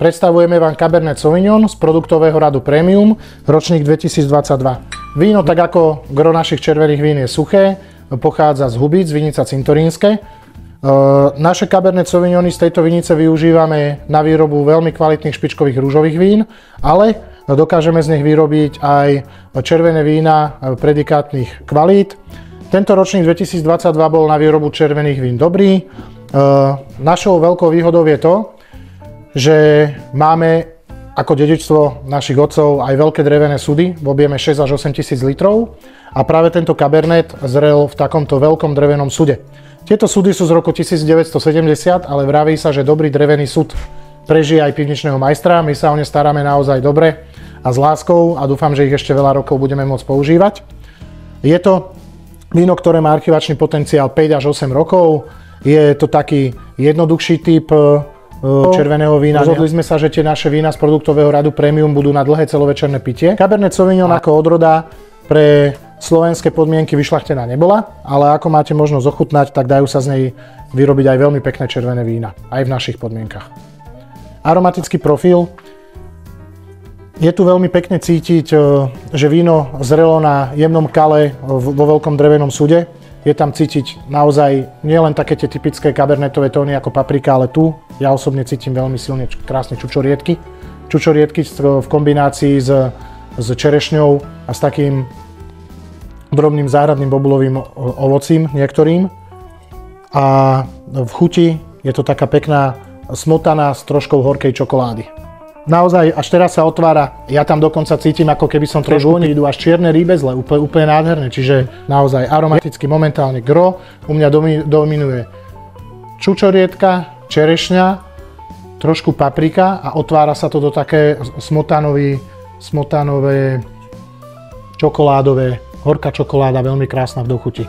predstavujeme vám Cabernet Sauvignon z produktového radu Premium, ročník 2022. Víno, tak ako gro našich červených vín, je suché, pochádza z Hubíc, vinica Cintorínske. Naše Cabernet Sauvignony z tejto vinice využívame na výrobu veľmi kvalitných špičkových rúžových vín, ale dokážeme z nich vyrobiť aj červené vína predikátnych kvalít. Tento ročník 2022 bol na výrobu červených vín dobrý. Našou veľkou výhodou je to, že máme ako dedičstvo našich otcov aj veľké drevené sudy v objeme 6 až 8 tisíc litrov a práve tento Cabernet zrel v takomto veľkom drevenom sude. Tieto sudy sú z roku 1970, ale vraví sa, že dobrý drevený sud prežije aj pivničného majstra. My sa o ne staráme naozaj dobre a s láskou a dúfam, že ich ešte veľa rokov budeme môcť používať. Je to víno, ktoré má archivačný potenciál 5 až 8 rokov. Je to taký jednoduchší typ červeného vína. Rozhodli sme sa, že tie naše vína z produktového radu Premium budú na dlhé celovečerné pitie. Cabernet Sauvignon ako odroda pre slovenské podmienky vyšľachtená nebola, ale ako máte možnosť ochutnať, tak dajú sa z nej vyrobiť aj veľmi pekné červené vína, aj v našich podmienkach. Aromatický profil. Je tu veľmi pekne cítiť, že víno zrelo na jemnom kale vo veľkom drevenom sude. Je tam cítiť naozaj nielen také tie typické kabernetové tóny ako paprika, ale tu ja osobne cítim veľmi silne krásne čučoriedky. Čučoriedky v kombinácii s čerešňou a s takým drobným záhradným bobulovým ovocím niektorým. A v chuti je to taká pekná smotaná s troškou horkej čokolády. Naozaj, až teraz sa otvára, ja tam dokonca cítim, ako keby som trošku idú až čierne rýbezle, úplne nádherné, čiže naozaj aromaticky momentálne gro, u mňa dominuje čučoriedka, čerešňa, trošku paprika a otvára sa to do také smotanové, čokoládové, horká čokoláda, veľmi krásna v dochuti.